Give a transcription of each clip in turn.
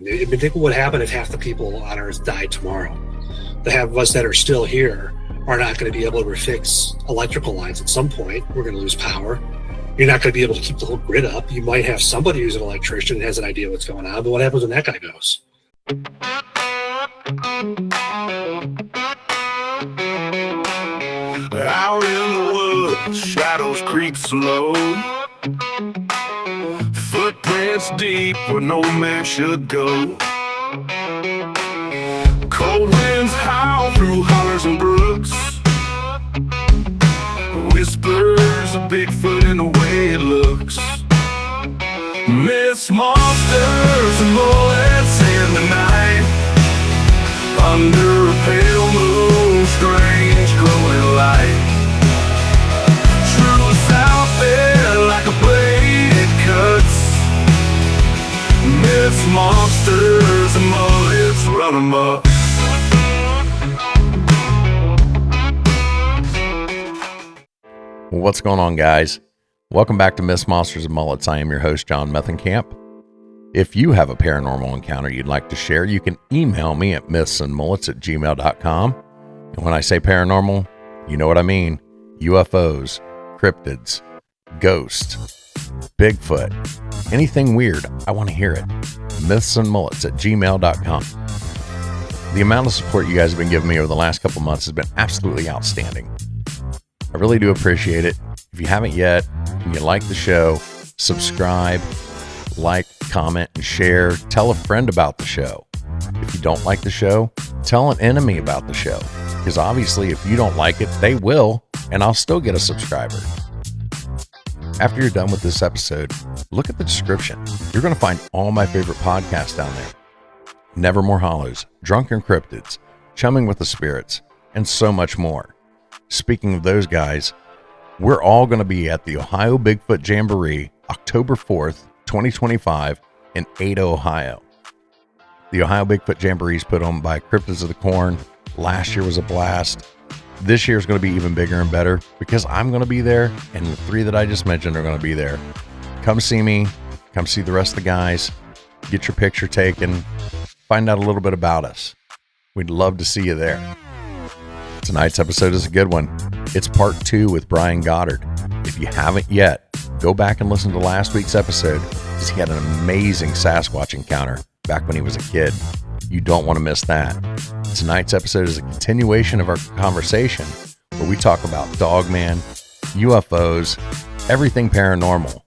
I mean, think what would happen if half the people on Earth died tomorrow. The half of us that are still here are not going to be able to fix electrical lines at some point. We're going to lose power. You're not going to be able to keep the whole grid up. You might have somebody who's an electrician and has an idea what's going on, but what happens when that guy goes? Out in the woods, shadows creep slow. Footprints deep where no man should go. Cold winds howl through hollers and brooks. Whispers of Bigfoot in the way it looks. Myths, monsters, and bullets in the night. Under a pale moon, strange glowing light. Truth's out there like a blade it cuts. Myths, monsters, and bullets run amok. What's going on, guys? Welcome back to Myths, Monsters, and Mullets. I am your host, John Methenkamp. If you have a paranormal encounter you'd like to share, you can email me at mythsandmullets@gmail.com. And when I say paranormal, you know what I mean. UFOs, cryptids, ghosts, Bigfoot, anything weird, I want to hear it. mythsandmullets@gmail.com. The amount of support you guys have been giving me over the last couple months has been absolutely outstanding. I really do appreciate it. If you haven't yet, and you like the show, subscribe, like, comment, and share. Tell a friend about the show. If you don't like the show, tell an enemy about the show. Because obviously, if you don't like it, they will, and I'll still get a subscriber. After you're done with this episode, look at the description. You're going to find all my favorite podcasts down there. Nevermore Hollows, Drunken Cryptids, Chumming with the Spirits, and so much more. Speaking of those guys, we're all going to be at the Ohio Bigfoot Jamboree, October 4th, 2025 in Ada, Ohio. The Ohio Bigfoot Jamboree is put on by Cryptids of the Corn. Last year was a blast. This year is going to be even bigger and better because I'm going to be there, and the three that I just mentioned are going to be there. Come see me. Come see the rest of the guys. Get your picture taken. Find out a little bit about us. We'd love to see you there. Tonight's episode is a good one. It's part 2 with Brian Goddard. If you haven't yet, go back and listen to last week's episode because he had an amazing Sasquatch encounter back when he was a kid. You don't want to miss that. Tonight's episode is a continuation of our conversation where we talk about Dogman, UFOs, everything paranormal.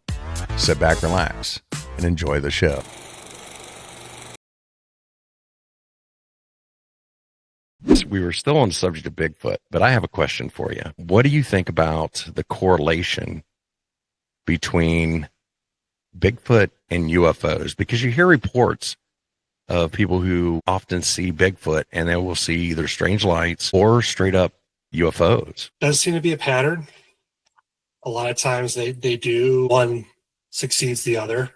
Sit back, relax, and enjoy the show. We were still on the subject of Bigfoot, but I have a question for you. What do you think about the correlation between Bigfoot and UFOs? Because you hear reports of people who often see Bigfoot and they will see either strange lights or straight up UFOs. Does seem to be a pattern. A lot of times they do. One succeeds the other.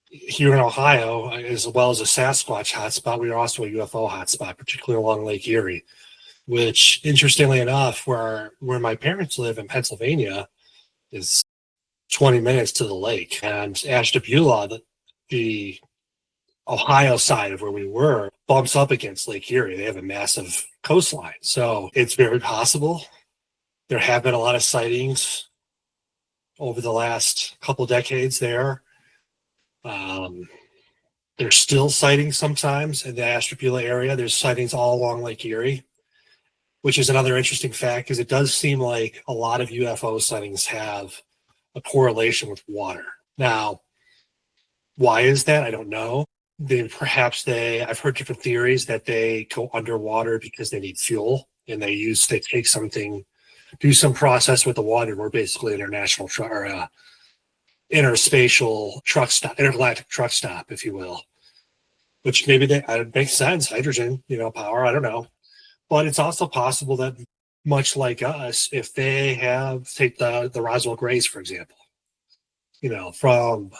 Here in Ohio, as well as a Sasquatch hotspot, we are also a UFO hotspot, particularly along Lake Erie, which, interestingly enough, where my parents live in Pennsylvania, is 20 minutes to the lake. And Ashtabula, the Ohio side of where we were, bumps up against Lake Erie. They have a massive coastline. So it's very possible. There have been a lot of sightings over the last couple decades there. There's still sightings sometimes in the Ashtabula area. There's sightings all along Lake Erie, which is another interesting fact because it does seem like a lot of UFO sightings have a correlation with water. Now, why is that? I don't know. I've heard different theories that they go underwater because they need fuel and they take something, do some process with the water. We're basically international interspatial truck stop, intergalactic truck stop, if you will, which maybe that makes sense. Hydrogen, power. I don't know, but it's also possible that much like us, if they take the Roswell Greys, for example, from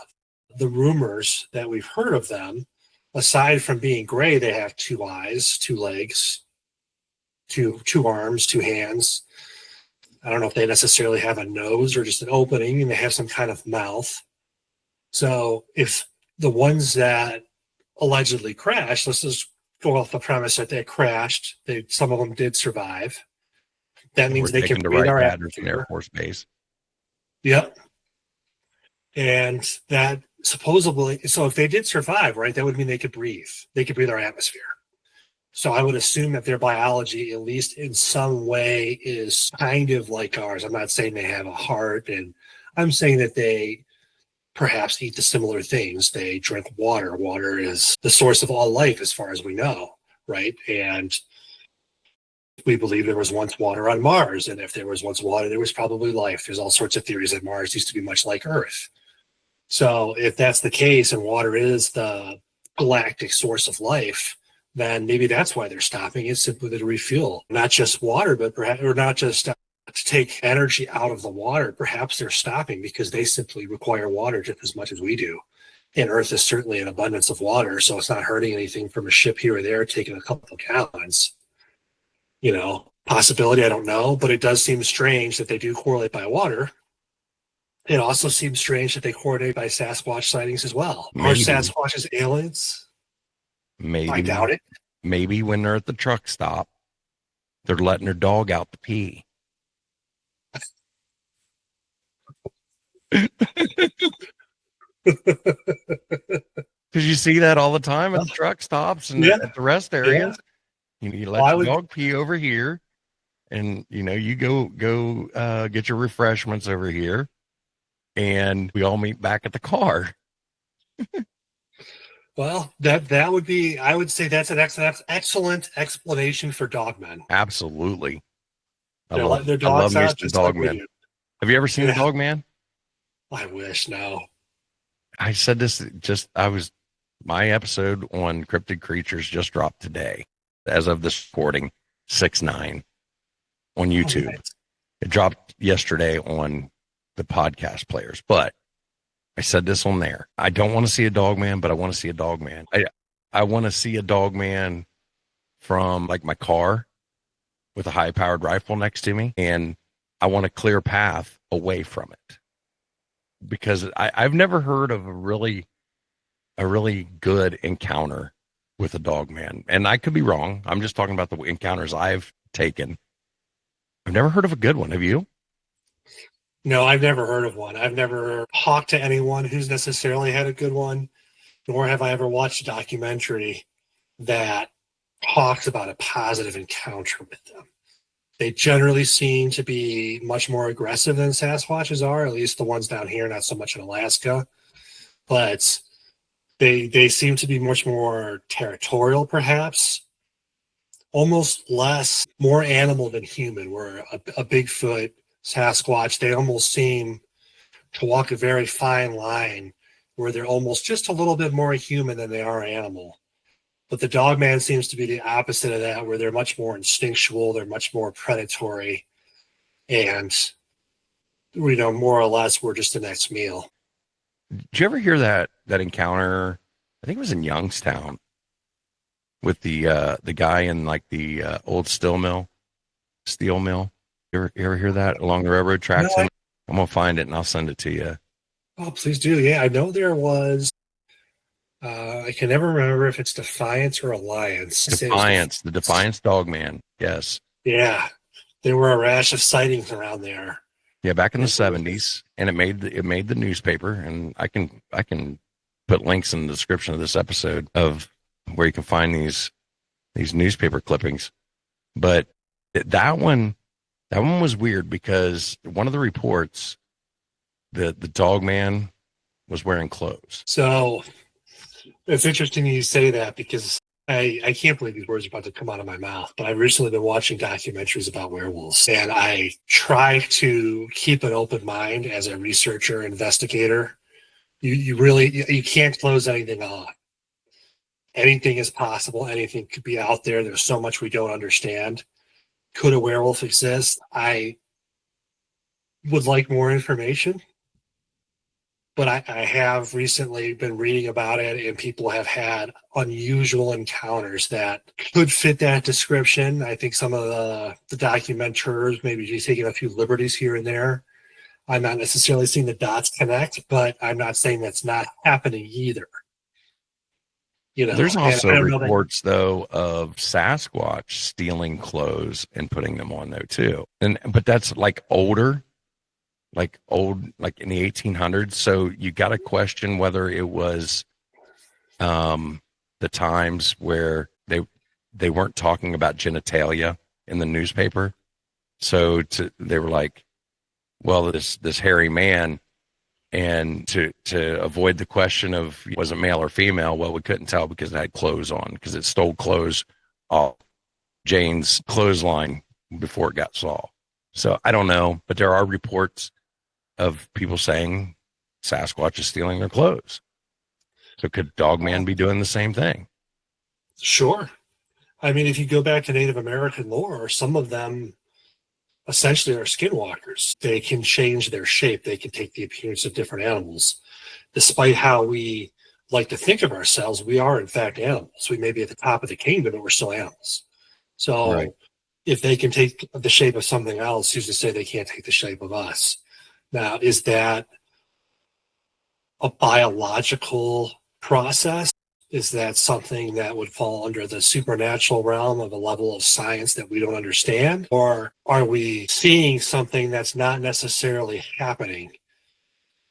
the rumors that we've heard of them, aside from being gray, they have 2 eyes, 2 legs, two arms, 2 hands. I don't know if they necessarily have a nose or just an opening, and they have some kind of mouth. So if the ones that allegedly crashed, let's just go off the premise that they crashed. Some of them did survive. That means they can breathe our atmosphere. Air Force Base. Yep. And that supposedly, so if they did survive, right, that would mean they could breathe. They could breathe our atmosphere. So I would assume that their biology, at least in some way, is kind of like ours. I'm not saying they have a heart, and I'm saying that they perhaps eat the similar things. They drink water. Water is the source of all life as far as we know, right? And we believe there was once water on Mars, and if there was once water, there was probably life. There's all sorts of theories that Mars used to be much like Earth. So if that's the case and water is the galactic source of life, then maybe that's why they're stopping. It's simply to refuel, not just water, but perhaps, or not just to take energy out of the water. Perhaps they're stopping because they simply require water just as much as we do. And Earth is certainly an abundance of water, so it's not hurting anything from a ship here or there taking a couple of gallons. You know, possibility, I don't know, but it does seem strange that they do correlate by water. It also seems strange that they coordinate by Sasquatch sightings as well. Are Sasquatches aliens? Maybe. I doubt it. Maybe when they're at the truck stop, they're letting their dog out to pee. Because you see that all the time at the truck stops and at the rest areas. Yeah. You let your dog pee over here, and you go get your refreshments over here, and we all meet back at the car. Well, that would be, I would say that's an excellent explanation for Dogman. Absolutely. I love Mr. Dogman. Have you ever seen a Dogman? I wish. No. I said this my episode on cryptid creatures just dropped today, as of this recording, 6/9 on YouTube. Nice. It dropped yesterday on the podcast players, but I said this on there. I don't want to see a Dogman, but I want to see a Dogman. I want to see a Dogman from like my car with a high-powered rifle next to me, and I want a clear path away from it. Because I've never heard of a really good encounter with a Dogman. And I could be wrong. I'm just talking about the encounters I've taken. I've never heard of a good one. Have you? No, I've never heard of one. I've never talked to anyone who's necessarily had a good one, nor have I ever watched a documentary that talks about a positive encounter with them. They generally seem to be much more aggressive than Sasquatches are, at least the ones down here, not so much in Alaska. But they seem to be much more territorial, perhaps. Almost more animal than human, where a Bigfoot, Sasquatch, they almost seem to walk a very fine line where they're almost just a little bit more human than they are animal. But the Dogman seems to be the opposite of that, where they're much more instinctual, they're much more predatory, and more or less we're just the next meal. Did you ever hear that encounter? I think it was in Youngstown with the guy in like the old steel mill. You ever hear that along the railroad tracks? No, I'm gonna find it and I'll send it to you. Oh, please do. Yeah, I know there was. I can never remember if it's Defiance or Alliance. The Defiance Dogman. Yes. Yeah, there were a rash of sightings around there. Yeah, back in the 70s, and it made the newspaper. And I can put links in the description of this episode of where you can find these newspaper clippings. But that one was weird because one of the reports, the Dogman was wearing clothes. So it's interesting you say that because I can't believe these words are about to come out of my mouth, but I've recently been watching documentaries about werewolves, and I try to keep an open mind as a researcher, investigator. You can't close anything on. Anything is possible. Anything could be out there. There's so much we don't understand. Could a werewolf exist? I would like more information. But I have recently been reading about it, and people have had unusual encounters that could fit that description. I think some of the documenters maybe just taking a few liberties here and there. I'm not necessarily seeing the dots connect, but I'm not saying that's not happening either. There's And also I don't know that. reports though of Sasquatch stealing clothes and putting them on though too. But that's like older, like in the 1800s. So you got to question whether it was the times where they weren't talking about genitalia in the newspaper. So they were like, well, this hairy man, and to avoid the question of was it male or female, well, we couldn't tell because it had clothes on, because it stole clothes off Jane's clothesline before it got solved. So I don't know, but there are reports of people saying Sasquatch is stealing their clothes. So could Dogman be doing the same thing? Sure. I mean, if you go back to Native American lore, some of them essentially are skinwalkers. They can change their shape. They can take the appearance of different animals. Despite how we like to think of ourselves, we are in fact animals. We may be at the top of the kingdom, but we're still animals. So Right. if they can take the shape of something else, who's to say they can't take the shape of us? Now, is that a biological process? Is that something that would fall under the supernatural realm of a level of science that we don't understand? Or are we seeing something that's not necessarily happening?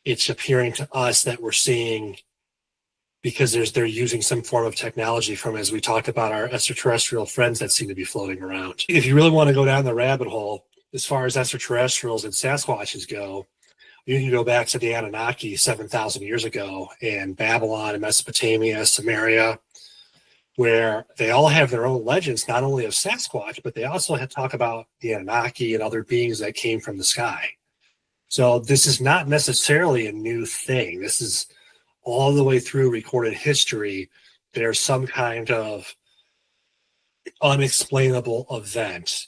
It's appearing to us that we're seeing because they're using some form of technology from, as we talked about, our extraterrestrial friends that seem to be floating around. If you really want to go down the rabbit hole, as far as extraterrestrials and Sasquatches go, you can go back to the Anunnaki 7,000 years ago in Babylon and Mesopotamia, Samaria, where they all have their own legends, not only of Sasquatch, but they also talk about the Anunnaki and other beings that came from the sky. So this is not necessarily a new thing. This is all the way through recorded history. There's some kind of unexplainable event.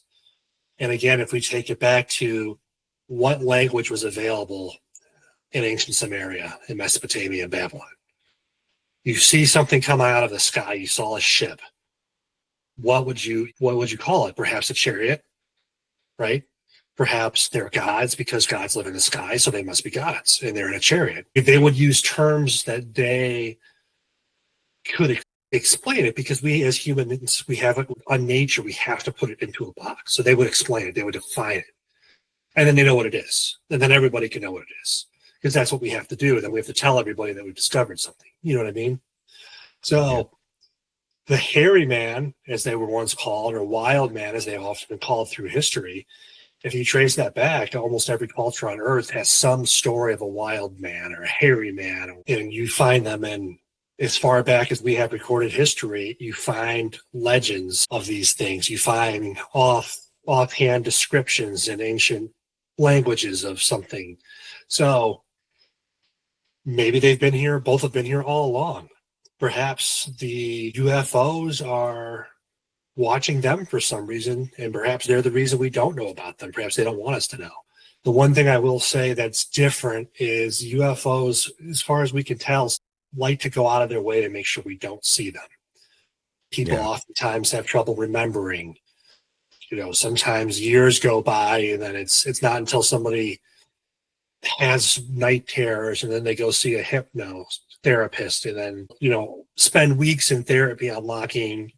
And again, if we take it back to what language was available in ancient Samaria, in Mesopotamia, and Babylon. You see something come out of the sky. You saw a ship. What would you call it? Perhaps a chariot, right? Perhaps they're gods because gods live in the sky, so they must be gods, and they're in a chariot. If they would use terms that they could explain it, because we as humans, we have a nature, we have to put it into a box. So they would explain it, they would define it. And then they know what it is. And then everybody can know what it is. Because that's what we have to do. And then we have to tell everybody that we've discovered something. You know what I mean? So the hairy man, as they were once called, or wild man, as they've often been called through history, if you trace that back, almost every culture on Earth has some story of a wild man or a hairy man. And you find them in, as far back as we have recorded history, you find legends of these things. You find offhand descriptions in ancient languages of something. So maybe they've been here, both have been here all along. Perhaps the UFOs are watching them for some reason, and perhaps they're the reason we don't know about them. Perhaps they don't want us to know. The one thing I will say that's different is UFOs, as far as we can tell, like to go out of their way to make sure we don't see them. People oftentimes have trouble remembering. Sometimes years go by, and then it's not until somebody has night terrors and then they go see a hypnotherapist and then, spend weeks in therapy unlocking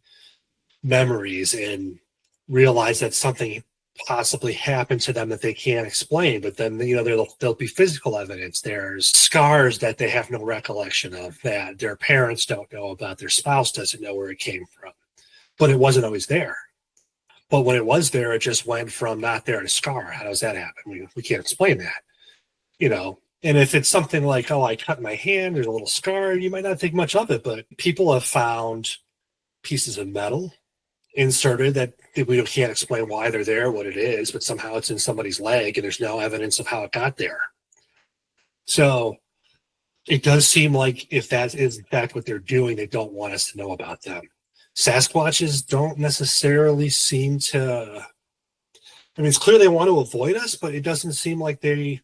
memories and realize that something possibly happened to them that they can't explain. But then, there'll be physical evidence. There's scars that they have no recollection of, that their parents don't know about, their spouse doesn't know where it came from. But it wasn't always there. But when it was there, it just went from not there to scar. How does that happen? We can't explain that, And if it's something like, I cut my hand, there's a little scar, you might not think much of it. But people have found pieces of metal inserted that we can't explain why they're there, what it is, but somehow it's in somebody's leg and there's no evidence of how it got there. So it does seem like if that is in fact what they're doing, they don't want us to know about them. Sasquatches don't necessarily seem to, it's clear they want to avoid us, but it doesn't seem like they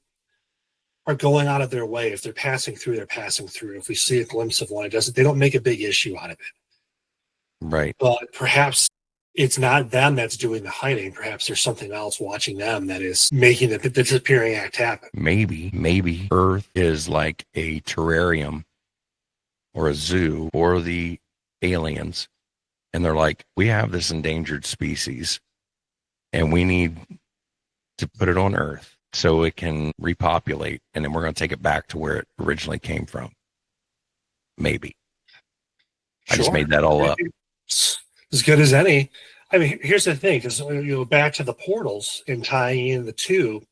are going out of their way. If they're passing through, they're passing through. If we see a glimpse of one, they don't make a big issue out of it. Right. But perhaps it's not them that's doing the hiding. Perhaps there's something else watching them that is making the disappearing act happen. Maybe Earth is like a terrarium or a zoo for the aliens, and they're like, we have this endangered species and we need to put it on Earth so it can repopulate, and then we're going to take it back to where it originally came from. Maybe. Sure. I just made that all up. As good as any. I mean, here's the thing, because you go back to the portals and tying in the two,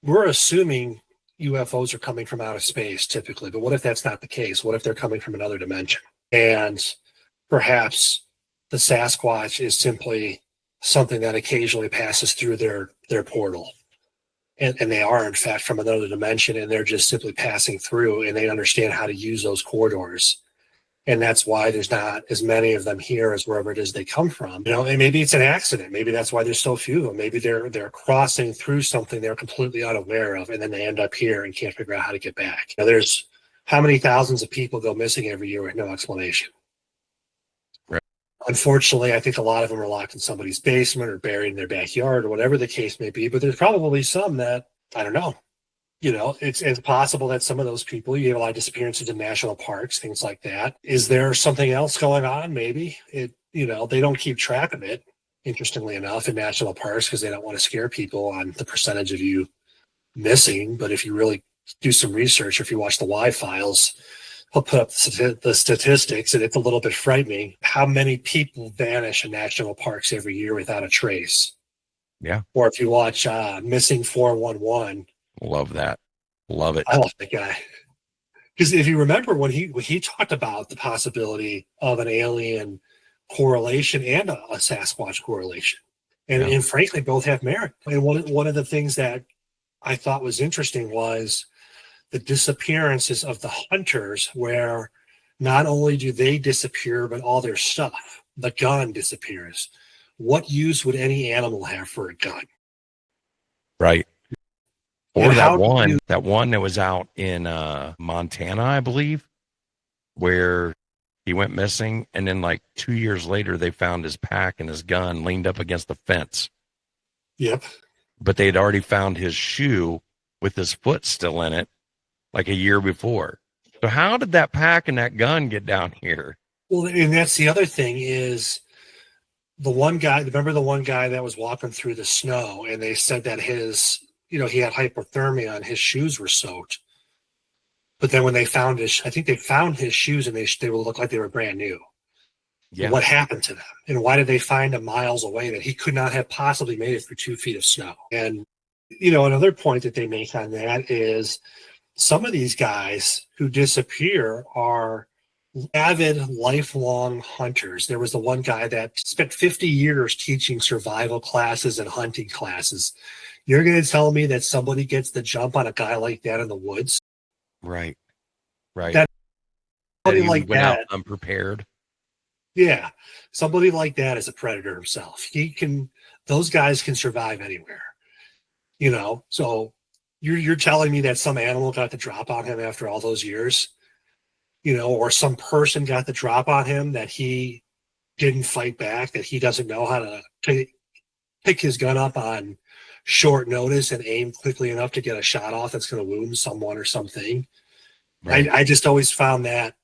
we're assuming UFOs are coming from outer space typically, but what if that's not the case? What if they're coming from another dimension? And perhaps the Sasquatch is simply something that occasionally passes through their portal. And they are, in fact, from another dimension, and they're just simply passing through, and they understand how to use those corridors. And that's why there's not as many of them here as wherever it is they come from. You know, and maybe it's an accident. Maybe that's why there's so few of them. Maybe they're crossing through something they're completely unaware of, and then they end up here and can't figure out how to get back. Now, there's how many thousands of people go missing every year with no explanation. Right. Unfortunately, I think a lot of them are locked in somebody's basement or buried in their backyard or whatever the case may be. But there's probably some that, I don't know. You know, it's possible that some of those people, you have a lot of disappearances in national parks, things like that. Is there something else going on? Maybe they don't keep track of it, interestingly enough, in national parks because they don't want to scare people on the percentage of you missing. But if you really do some research, or if you watch the Y files, I'll put up the statistics, and it's a little bit frightening how many people vanish in national parks every year without a trace. Yeah. Or if you watch Missing 411. Love that. Love it. I love that guy. Because if you remember when he talked about the possibility of an alien correlation and a Sasquatch correlation. And frankly, both have merit. And one of the things that I thought was interesting was the disappearances of the hunters, where not only do they disappear, but all their stuff. The gun disappears. What use would any animal have for a gun? Right. Or that one that was out in Montana, I believe, where he went missing, and then like 2 years later, they found his pack and his gun leaned up against the fence. Yep. But they had already found his shoe with his foot still in it, like a year before. So how did that pack and that gun get down here? Well, and that's the other thing is the one guy. Remember the one guy that was walking through the snow, and they said that he had hypothermia and his shoes were soaked. But then when they found I think they found his shoes, and they would look like they were brand new. Yeah. What happened to them? And why did they find him miles away that he could not have possibly made it through 2 feet of snow? And, another point that they make on that is some of these guys who disappear are avid lifelong hunters. There was the one guy that spent 50 years teaching survival classes and hunting classes. You're going to tell me that somebody gets the jump on a guy like that in the woods? Right. That somebody he like went that, out unprepared. Yeah. Somebody like that is a predator himself. Those guys can survive anywhere. So you're telling me that some animal got the drop on him after all those years, or some person got the drop on him that he didn't fight back, that he doesn't know how to pick his gun up on short notice and aim quickly enough to get a shot off that's going to wound someone or something. Right. I just always found that,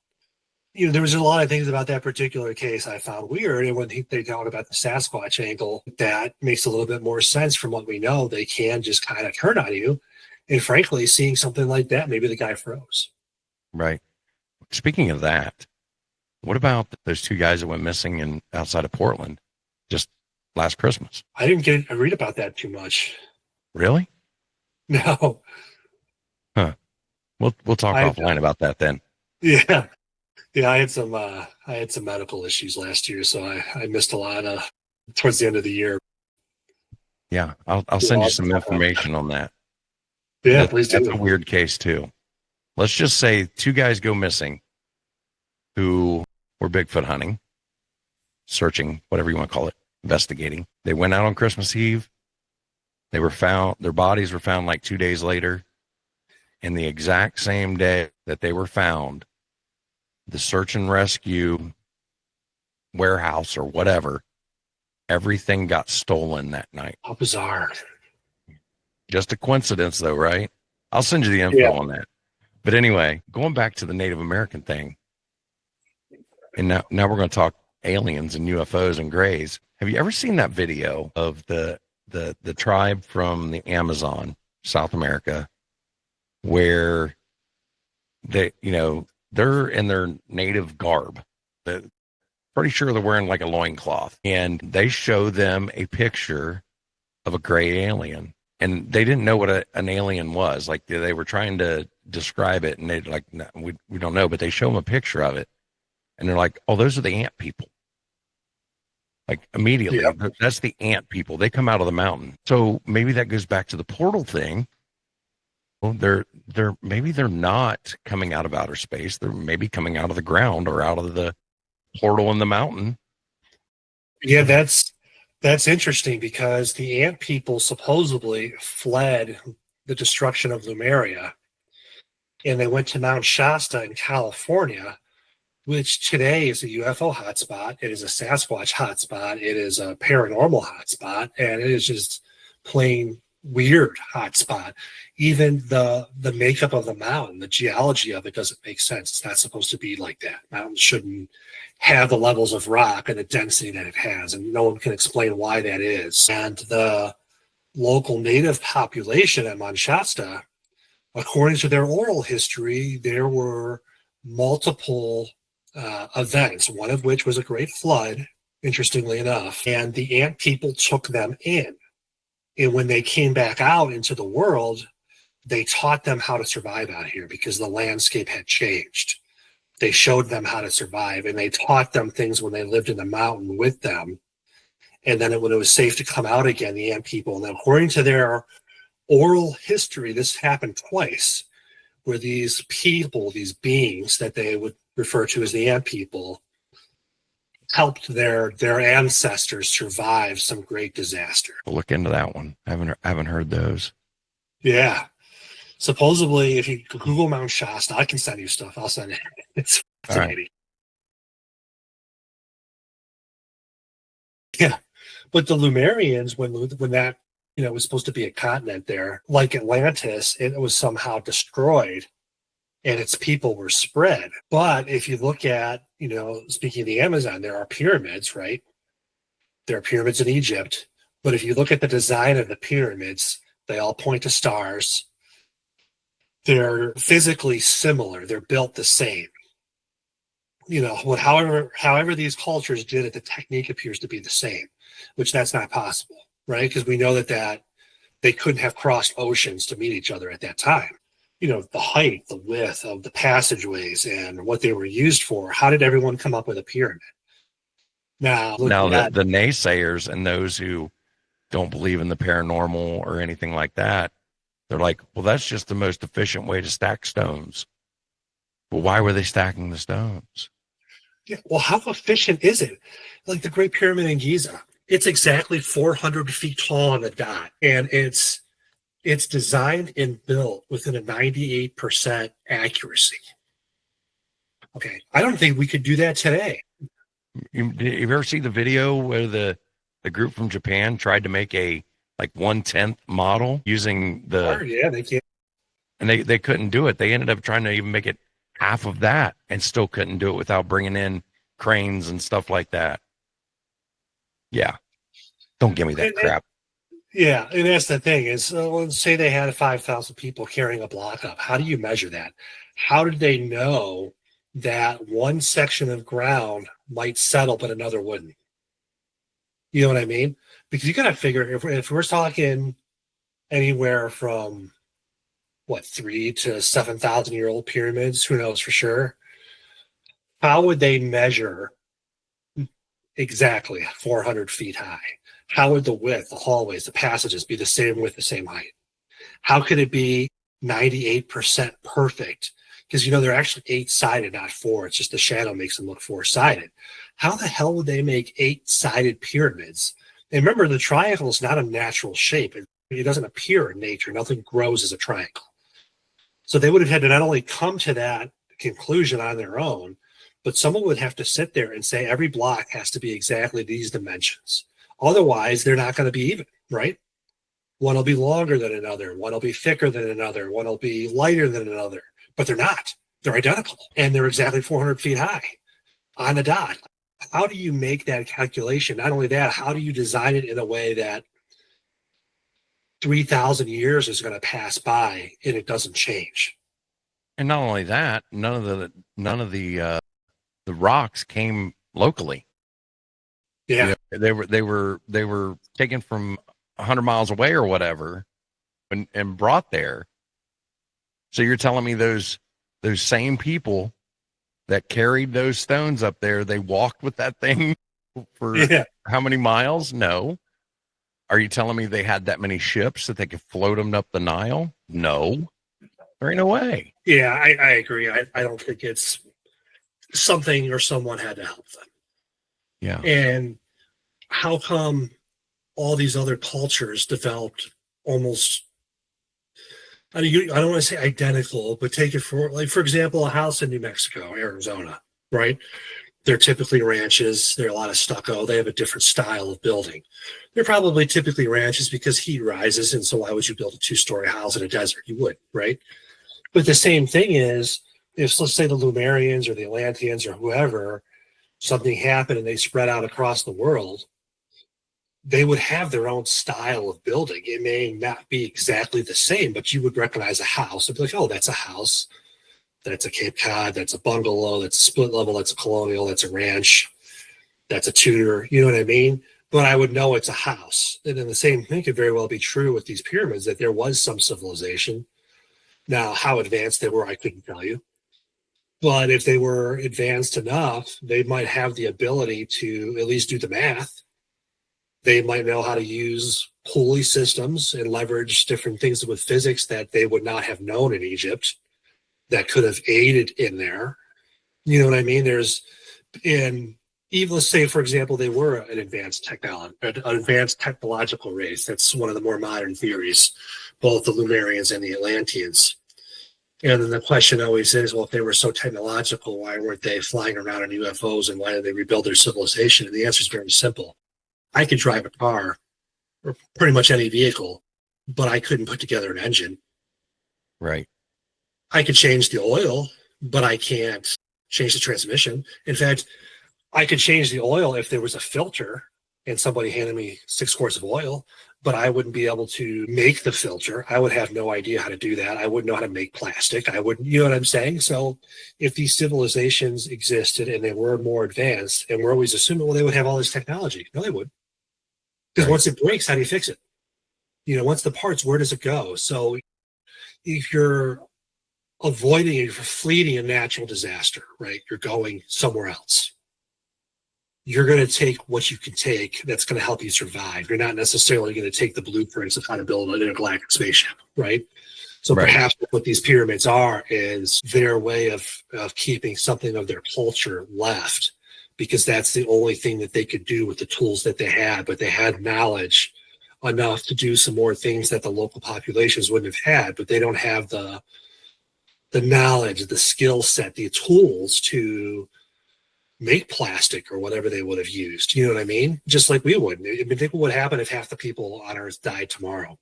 there was a lot of things about that particular case I found weird. And when they talk about the Sasquatch angle, that makes a little bit more sense from what we know. They can just kind of turn on you. And frankly, seeing something like that, maybe the guy froze. Right. Speaking of that, what about those two guys that went missing outside of Portland just last Christmas? I didn't read about that too much. Really? No. Huh. We'll talk offline about that then. Yeah. Yeah, I had some medical issues last year, so I missed a lot towards the end of the year. Yeah, I'll send you some information on that. Yeah, please do. That's a weird case too. Let's just say two guys go missing who were Bigfoot hunting, searching, whatever you want to call it, investigating. They went out on Christmas Eve. They were found, their bodies were found like 2 days later. And the exact same day that they were found, the search and rescue warehouse or whatever, everything got stolen that night. How bizarre. Just a coincidence though, right? I'll send you the info on that. But anyway, going back to the Native American thing, And now we're going to talk aliens and UFOs and grays. Have you ever seen that video of the tribe from the Amazon, South America, where they're in their native garb? Pretty sure they're wearing like a loincloth, and they show them a picture of a gray alien, and they didn't know what an alien was. Like they were trying to describe it, and they like, no, we don't know, but they show them a picture of it, and they're like, oh, those are the ant people. Like immediately, Yep. That's the ant people. They come out of the mountain. So maybe that goes back to the portal thing. Well, maybe they're not coming out of outer space. They're maybe coming out of the ground or out of the portal in the mountain. Yeah, that's interesting because the ant people supposedly fled the destruction of Lemuria, and they went to Mount Shasta in California, which today is a UFO hotspot. It is a Sasquatch hotspot. It is a paranormal hotspot, and it is just plain weird hotspot. Even the makeup of the mountain, the geology of it doesn't make sense. It's not supposed to be like that. Mountains shouldn't have the levels of rock and the density that it has, and no one can explain why that is. And the local native population at Mount Shasta, according to their oral history, there were multiple events, one of which was a great flood, interestingly enough, and the ant people took them in. And when they came back out into the world, they taught them how to survive out here because the landscape had changed. They showed them how to survive, and they taught them things when they lived in the mountain with them. And then when it was safe to come out again, the ant people, and then according to their oral history, this happened twice, where these people, these beings that they would refer to as the ant people, helped their ancestors survive some great disaster. We'll look into that one. I haven't heard those. Yeah. Supposedly, if you Google Mount Shasta, I can send you stuff. I'll send it. It's fascinating. Right. Yeah. But the Lemurians, when that was supposed to be a continent there, like Atlantis, it was somehow destroyed and its people were spread. But if you look at, speaking of the Amazon, there are pyramids, right? There are pyramids in Egypt. But if you look at the design of the pyramids, they all point to stars. They're physically similar. They're built the same. However these cultures did it, the technique appears to be the same, which that's not possible, right? Because we know that they couldn't have crossed oceans to meet each other at that time. The height, the width of the passageways and what they were used for. How did everyone come up with a pyramid? Now the naysayers and those who don't believe in the paranormal or anything like that, they're like, well, that's just the most efficient way to stack stones. Well, why were they stacking the stones? Yeah, well, how efficient is it? Like the Great Pyramid in Giza, it's exactly 400 feet tall on the dot, and it's designed and built within a 98% accuracy. Okay, I don't think we could do that today. You ever see the video where the group from Japan tried to make a 1/10 model using the? Sure, yeah, they can't. And they couldn't do it. They ended up trying to even make it half of that and still couldn't do it without bringing in cranes and stuff like that. Yeah. Don't give me that crap. Yeah, and that's the thing is, let's say they had 5,000 people carrying a block up. How do you measure that? How did they know that one section of ground might settle but another wouldn't? You know what I mean? Because you got to figure if we're talking anywhere from 3,000 to 7,000 year old pyramids, who knows for sure? How would they measure exactly 400 feet high? How would the width, the hallways, the passages be the same width, the same height? How could it be 98% perfect? Because, they're actually 8-sided, not 4. It's just the shadow makes them look 4-sided. How the hell would they make 8-sided pyramids? And remember, the triangle is not a natural shape. It doesn't appear in nature. Nothing grows as a triangle. So they would have had to not only come to that conclusion on their own, but someone would have to sit there and say every block has to be exactly these dimensions. Otherwise, they're not going to be even, right? One will be longer than another. One will be thicker than another. One will be lighter than another. But they're not. They're identical. And they're exactly 400 feet high. on the dot. How do you make that calculation? Not only that, how do you design it in a way that 3,000 years is going to pass by and it doesn't change? And not only that, none of the rocks came locally. Yeah. You know, they were taken from 100 miles away or whatever, and brought there. So you're telling me those same people that carried those stones up there, they walked with that thing for how many miles? No. Are you telling me they had that many ships that they could float them up the Nile? No. There ain't no way. Yeah, I agree. I don't think it's something or someone had to help them. Yeah. And how come all these other cultures developed almost, I don't want to say identical, but take it for example, a house in New Mexico, Arizona, right? They're typically ranches. They're a lot of stucco. They have a different style of building. They're probably typically ranches because heat rises. And so why would you build a 2-story house in a desert? You would, right? But the same thing is, if let's say the Lumerians or the Atlanteans or whoever, something happened and they spread out across the world, they would have their own style of building. It may not be exactly the same, but you would recognize a house and be like, oh, that's a house. That's a Cape Cod. That's a bungalow. That's a split level. That's a colonial. That's a ranch. That's a Tudor. You know what I mean? But I would know it's a house. And then the same thing could very well be true with these pyramids, that there was some civilization. Now, how advanced they were, I couldn't tell you. But if they were advanced enough, they might have the ability to at least do the math. They might know how to use pulley systems and leverage different things with physics that they would not have known in Egypt that could have aided in there. You know what I mean? Even let's say, for example, they were an advanced technological race. That's one of the more modern theories, both the Lumerians and the Atlanteans. And then the question always is, well, if they were so technological, why weren't they flying around in UFOs, and why did they rebuild their civilization? And the answer is very simple. I could drive a car or pretty much any vehicle, but I couldn't put together an engine. Right. I could change the oil, but I can't change the transmission. In fact, I could change the oil if there was a filter and somebody handed me 6 quarts of oil, but I wouldn't be able to make the filter. I would have no idea how to do that. I wouldn't know how to make plastic. I wouldn't, you know what I'm saying? So if these civilizations existed and they were more advanced, and we're always assuming, well, they would have all this technology. No, they would. Because once it breaks, how do you fix it? You know, once the parts, where does it go? So if you're you're fleeing a natural disaster, right? You're going somewhere else. You're going to take what you can take that's going to help you survive. You're not necessarily going to take the blueprints of how to build an intergalactic spaceship, right? So perhaps what these pyramids are is their way of keeping something of their culture left, because that's the only thing that they could do with the tools that they had. But they had knowledge enough to do some more things that the local populations wouldn't have had, but they don't have the knowledge, the skill set, the tools to make plastic or whatever they would have used. You know what I mean? Just like we would. I mean, think what would happen if half the people on Earth died tomorrow.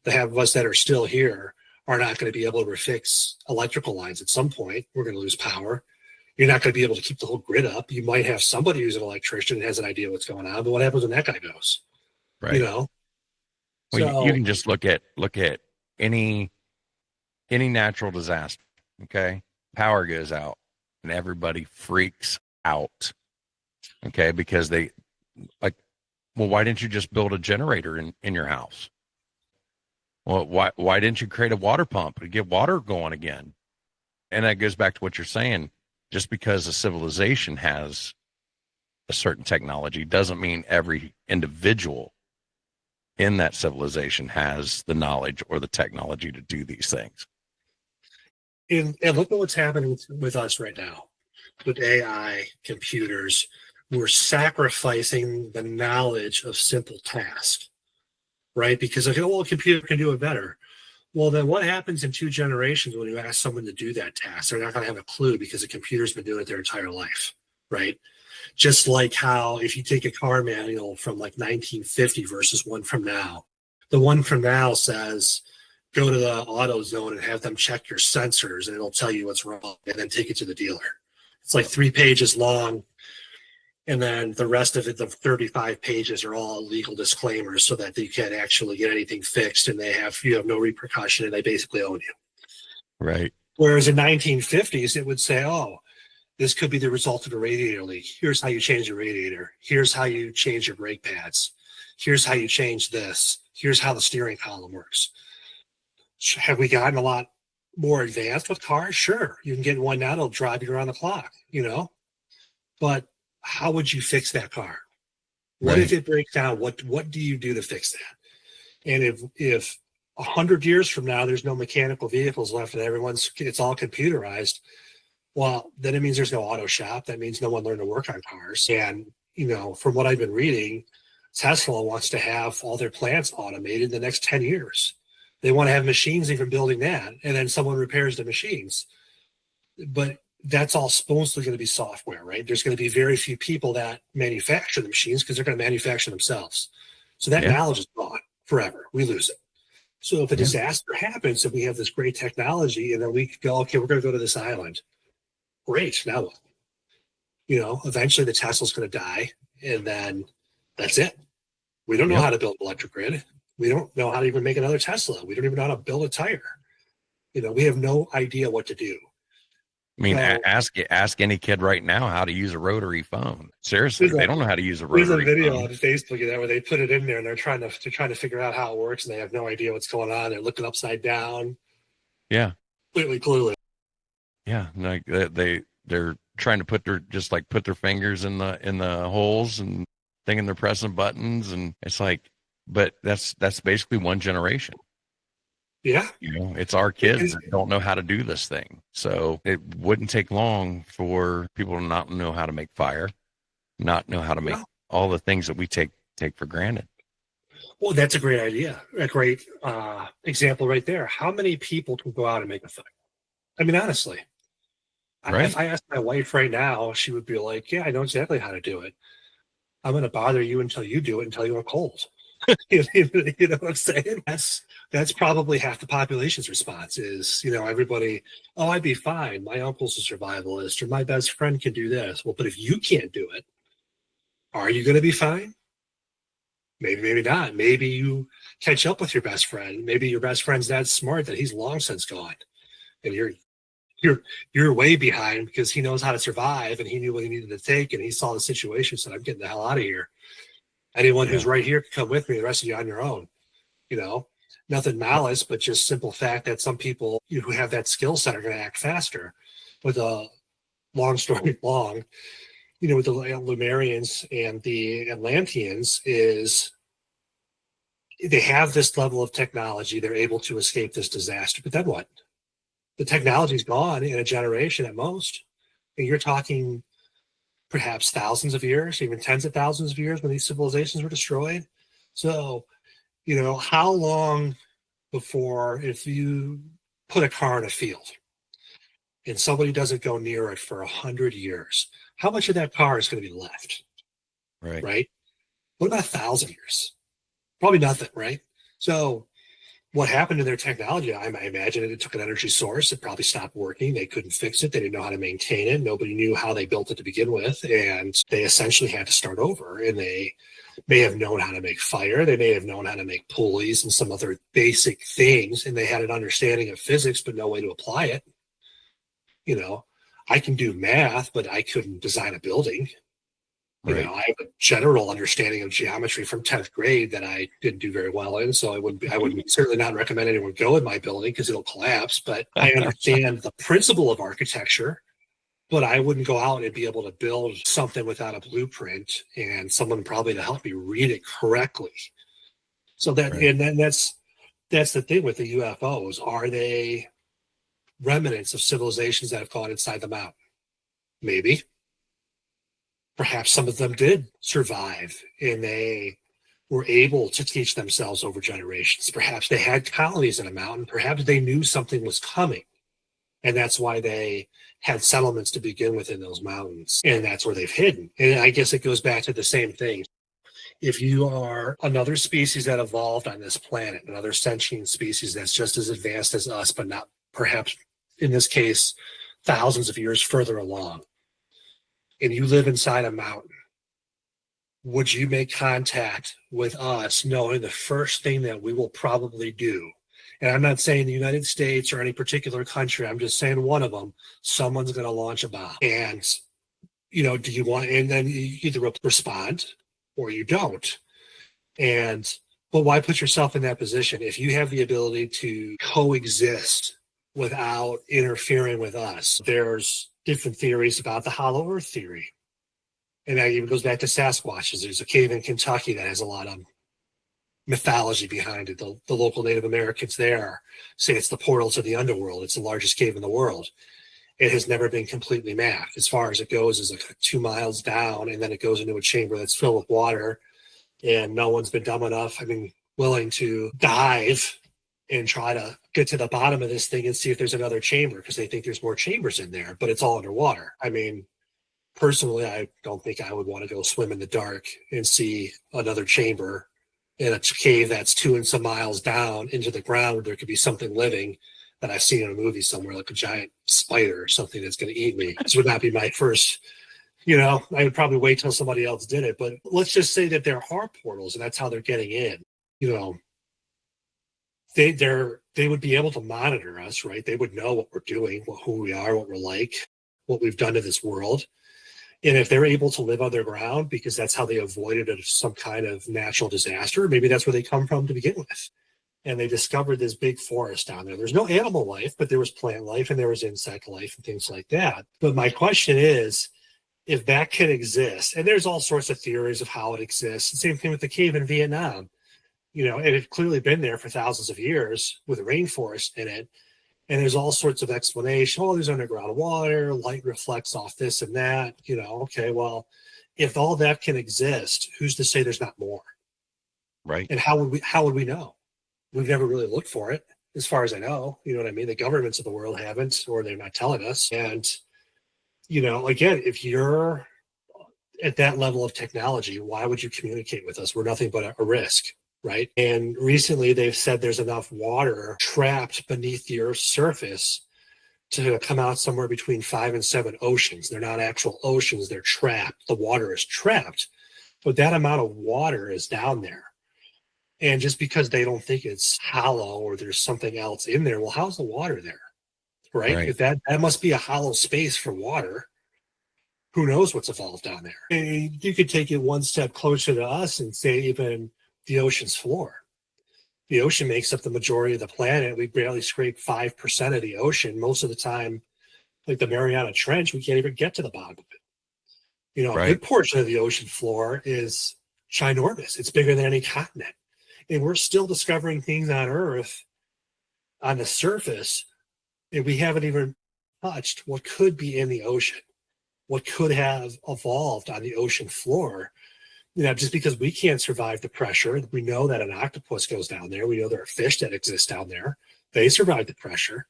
The half of us that are still here are not going to be able to fix electrical lines at some point. We're going to lose power. You're not going to be able to keep the whole grid up. You might have somebody who's an electrician and has an idea what's going on, but what happens when that guy goes? Right. You know? Well, So, you can just look at any natural disaster. Okay, power goes out and everybody freaks out. Okay, because they like, well, why didn't you just build a generator in your house? Well, why didn't you create a water pump to get water going again? And that goes back to what you're saying. Just because a civilization has a certain technology doesn't mean every individual in that civilization has the knowledge or the technology to do these things. and look at what's happening with us right now with AI, computers. We're sacrificing the knowledge of simple tasks, right? Because okay, well, a computer can do it better. Well, then what happens in 2 generations when you ask someone to do that task? They're not going to have a clue because the computer's been doing it their entire life, right? Just like how if you take a car manual from like 1950 versus one from now, the one from now says, go to the auto zone and have them check your sensors and it'll tell you what's wrong and then take it to the dealer. It's like 3 pages long. And then the rest of it, the 35 pages, are all legal disclaimers so that you can't actually get anything fixed, and you have no repercussion, and they basically own you. Right. Whereas in 1950s, it would say, oh, this could be the result of a radiator leak. Here's how you change the radiator. Here's how you change your brake pads. Here's how you change this. Here's how the steering column works. Have we gotten a lot more advanced with cars? Sure. You can get one now that'll drive you around the clock, But how would you fix that car? What if it breaks down? What do you do to fix that? And if 100 years from now there's no mechanical vehicles left and it's all computerized, well, then it means there's no auto shop. That means no one learned to work on cars. And from what I've been reading, Tesla wants to have all their plants automated in the next 10 years. They want to have machines even building that, and then someone repairs the machines. But that's all supposedly going to be software, right? There's going to be very few people that manufacture the machines because they're going to manufacture themselves. So that knowledge is gone forever. We lose it. So if a disaster happens and we have this great technology, and then we go, okay, we're going to go to this island. Great. Now what? Eventually the Tesla's going to die, and then that's it. We don't know how to build an electric grid. We don't know how to even make another Tesla. We don't even know how to build a tire. We have no idea what to do. I mean, ask any kid right now how to use a rotary phone. Seriously, they don't know how to use a rotary phone. There's a video on Facebook where they put it in there and they're trying to figure out how it works, and they have no idea what's going on. They're looking upside down. Yeah, completely clueless. Yeah, like they're trying to put their fingers in the holes and thinking they're pressing buttons, and it's like, but that's basically one generation. Yeah. It's our kids that don't know how to do this thing. So it wouldn't take long for people to not know how to make fire, not know how to make all the things that we take for granted. Well, that's a great idea. A great example right there. How many people can go out and make a fire? I mean, honestly, if I asked my wife right now, she would be like, yeah, I know exactly how to do it. I'm going to bother you until you do it until you're cold. You know what I'm saying? That's probably half the population's response is, everybody, oh, I'd be fine. My uncle's a survivalist, or my best friend can do this. Well, but if you can't do it, are you going to be fine? Maybe, maybe not. Maybe you catch up with your best friend. Maybe your best friend's that smart that he's long since gone, and you're way behind because he knows how to survive and he knew what he needed to take, and he saw the situation, said, I'm getting the hell out of here. Anyone who's right here can come with me. The rest of you on your own. Nothing malice, but just simple fact that some people who have that skill set are going to act faster. With a long story long, with the Lemurians and the Atlanteans is they have this level of technology. They're able to escape this disaster. But then what? The technology's gone in a generation at most. And you're talking perhaps thousands of years, even tens of thousands of years when these civilizations were destroyed. So, how long before, if you put a car in a field and somebody doesn't go near it for 100 years, how much of that car is going to be left? Right? What about 1,000 years? Probably nothing, right? So what happened to their technology? I imagine it took an energy source. It probably stopped working. They couldn't fix it. They didn't know how to maintain it. Nobody knew how they built it to begin with. And they essentially had to start over. And they may have known how to make fire. They may have known how to make pulleys and some other basic things. And they had an understanding of physics, but no way to apply it. I can do math, but I couldn't design a building. I have a general understanding of geometry from 10th grade that I didn't do very well in. So I would certainly not recommend anyone go in my building because it'll collapse. But I understand the principle of architecture, but I wouldn't go out and be able to build something without a blueprint and someone probably to help me read it correctly. So and then that's the thing with the UFOs. Are they remnants of civilizations that have gone inside the mountain? Maybe. Perhaps some of them did survive and they were able to teach themselves over generations. Perhaps they had colonies in a mountain. Perhaps they knew something was coming. And that's why they had settlements to begin with in those mountains. And that's where they've hidden. And I guess it goes back to the same thing. If you are another species that evolved on this planet, another sentient species that's just as advanced as us, but not perhaps in this case, thousands of years further along, and you live inside a mountain, would you make contact with us knowing the first thing that we will probably do? And I'm not saying the United States or any particular country. I'm just saying one of them, someone's going to launch a bomb. And, do you want, and then you either respond or you don't. But why put yourself in that position? If you have the ability to coexist without interfering with us, there's different theories about the hollow earth theory. And that even goes back to Sasquatches. There's a cave in Kentucky that has a lot of mythology behind it. The local Native Americans there say it's the portal to the underworld. It's the largest cave in the world. It has never been completely mapped. As far as it goes is like 2 miles down, and then it goes into a chamber that's filled with water. And no one's been dumb enough, willing to dive and try to get to the bottom of this thing and see if there's another chamber, because they think there's more chambers in there, but it's all underwater. Personally, I don't think I would want to go swim in the dark and see another chamber in a cave that's 2 and some miles down into the ground where there could be something living that I've seen in a movie somewhere, like a giant spider or something that's going to eat me. This would not be my first, I would probably wait till somebody else did it. But let's just say that there are portals and that's how they're getting in. They would be able to monitor us, right? They would know what we're doing, who we are, what we're like, what we've done to this world. And if they're able to live underground because that's how they avoided some kind of natural disaster, maybe that's where they come from to begin with. And they discovered this big forest down there. There's no animal life, but there was plant life and there was insect life and things like that. But my question is, if that can exist, and there's all sorts of theories of how it exists. Same thing with the cave in Vietnam. It had clearly been there for thousands of years with a rainforest in it. And there's all sorts of explanation. Oh, there's underground water, light reflects off this and that. Okay, well, if all that can exist, who's to say there's not more? Right. And how would we know? We've never really looked for it, as far as I know. You know what I mean? The governments of the world haven't, or they're not telling us. And, again, if you're at that level of technology, why would you communicate with us? We're nothing but a risk. Right. And recently they've said there's enough water trapped beneath the Earth's surface to come out somewhere between 5 and 7 oceans. They're not actual oceans. They're trapped. The water is trapped. But that amount of water is down there. And just because they don't think it's hollow or there's something else in there, well, how's the water there? Right. If that must be a hollow space for water. Who knows what's evolved down there? And you could take it one step closer to us and say even the ocean's floor. The ocean makes up the majority of the planet. We barely scrape 5% of the ocean. Most of the time, like the Mariana Trench, we can't even get to the bottom of it. A good portion of the ocean floor is ginormous. It's bigger than any continent. And we're still discovering things on Earth on the surface, and we haven't even touched what could be in the ocean, what could have evolved on the ocean floor. Just because we can't survive the pressure, we know that an octopus goes down there. We know there are fish that exist down there. They survive the pressure.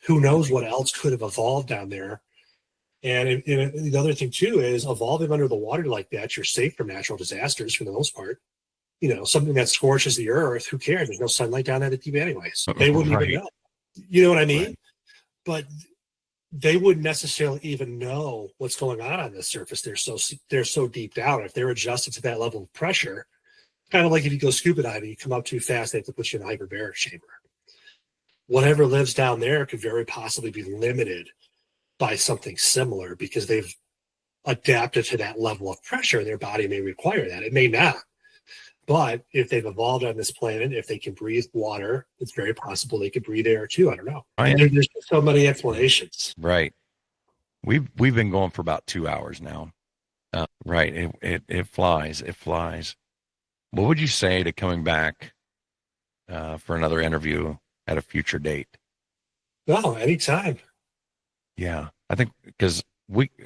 Who knows what else could have evolved down there? And the other thing, too, is evolving under the water like that, you're safe from natural disasters for the most part. Something that scorches the earth, who cares? There's no sunlight down at the deep anyways. They wouldn't even know. You know what I mean? Right. But they wouldn't necessarily even know what's going on the surface. They're so deep down. If they're adjusted to that level of pressure, kind of like if you go scuba diving, you come up too fast, they have to put you in a hyperbaric chamber. Whatever lives down there could very possibly be limited by something similar because they've adapted to that level of pressure. Their body may require that. It may not. But if they've evolved on this planet, if they can breathe water, it's very possible they could breathe air too. I don't know. There's so many explanations. Right. We've been going for about 2 hours now. Right. It flies. It flies. What would you say to coming back for another interview at a future date? No, anytime. Yeah. I think because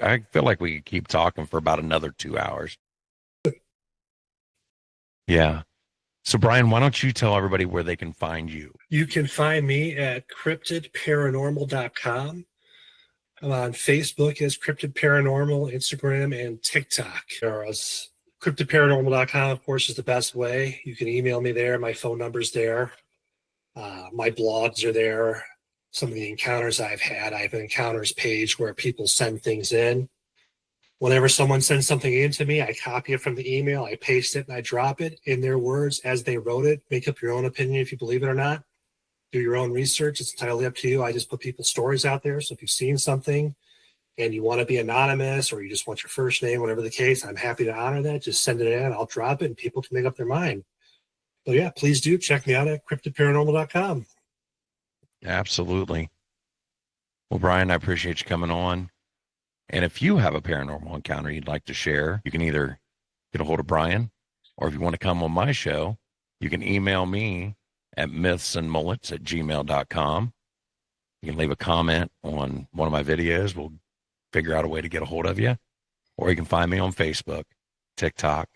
I feel like we could keep talking for about another 2 hours. Yeah. So, Brian, why don't you tell everybody where they can find you? You can find me at cryptidparanormal.com. I'm on Facebook as Cryptid Paranormal, Instagram, and TikTok. Cryptidparanormal.com, of course, is the best way. You can email me there. My phone number's there. My blogs are there. Some of the encounters I've had. I have an encounters page where people send things in. Whenever someone sends something in to me, I copy it from the email, I paste it, and I drop it in their words as they wrote it. Make up your own opinion if you believe it or not. Do your own research. It's entirely up to you. I just put people's stories out there. So if you've seen something and you want to be anonymous, or you just want your first name, whatever the case, I'm happy to honor that. Just send it in. I'll drop it and people can make up their mind. But yeah, please do check me out at cryptidparanormal.com. Absolutely. Well, Brian, I appreciate you coming on. And if you have a paranormal encounter you'd like to share, you can either get a hold of Brian, or if you want to come on my show, you can email me at mythsandmullets@gmail.com. You can leave a comment on one of my videos. We'll figure out a way to get a hold of you. Or you can find me on Facebook, TikTok,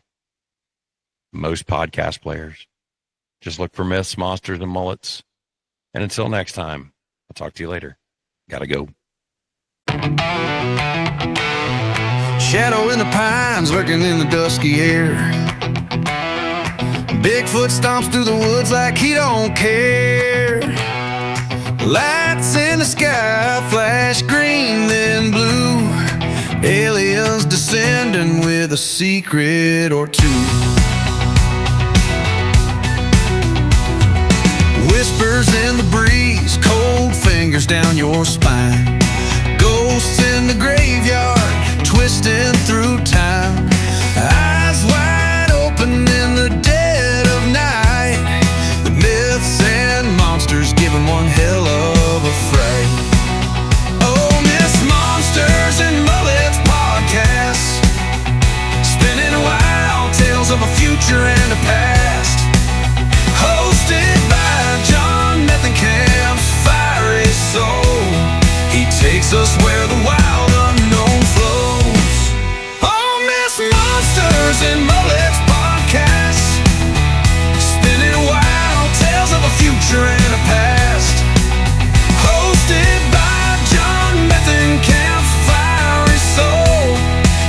most podcast players. Just look for Myths, Monsters, and Mullets. And until next time, I'll talk to you later. Gotta go. Shadow in the pines lurking in the dusky air. Bigfoot stomps through the woods like he don't care. Lights in the sky flash green then blue. Aliens descending with a secret or two. Whispers in the breeze, cold fingers down your spine. Ghosts in the graveyard, twisting through time. Eyes wide open in the dead of night. The myths and monsters giving one hell of a fright. Oh, Myths, Monsters, and Mullets podcast, spinning wild tales of a future and a past. Hosted by John Methenkamp's fiery soul. He takes us where the wild unknown flows. Oh, Myths, Monsters, and Mullets podcast, spinning wild tales of a future and a past. Hosted by John Methenkamp's fiery soul.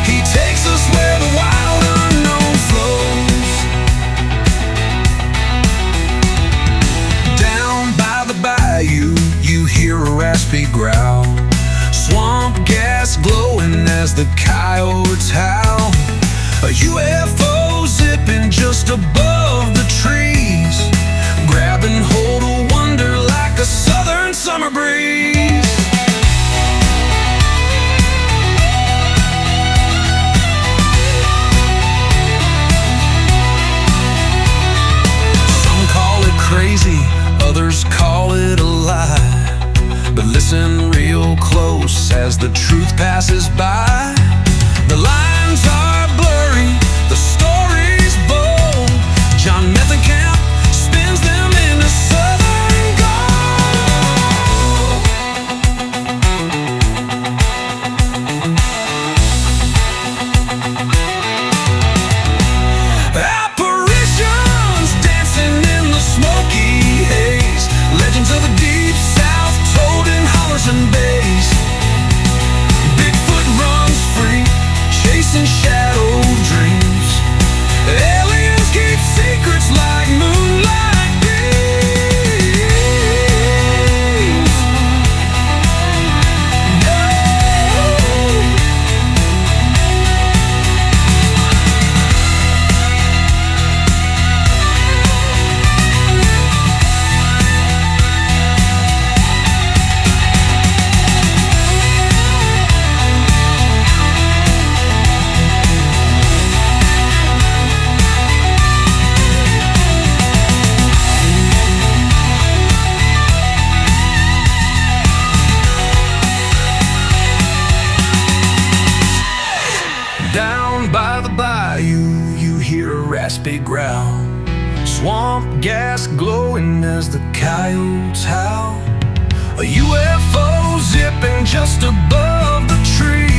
He takes us where the wild unknown flows. Down by the bayou, you hear a raspy growl. Swamp gas glowing as the coyotes howl. A UFO zipping just above the trees, grabbing hold of wonder like a southern summer breeze. Some call it crazy, others call it a lie. But listen real close as the truth passes by. The lines are blurry, the story's bold. John Methenkamp spins them into southern gold. Apparitions dancing in the smoky haze. Legends of the deep south told in hollers and bays. Bigfoot runs free, chasing shadow dreams. Aliens keep secrets like moonlight beams. No. Down by the bayou, you hear a raspy growl. Swamp gas glowing as the coyotes howl. A UFO zipping just above the tree.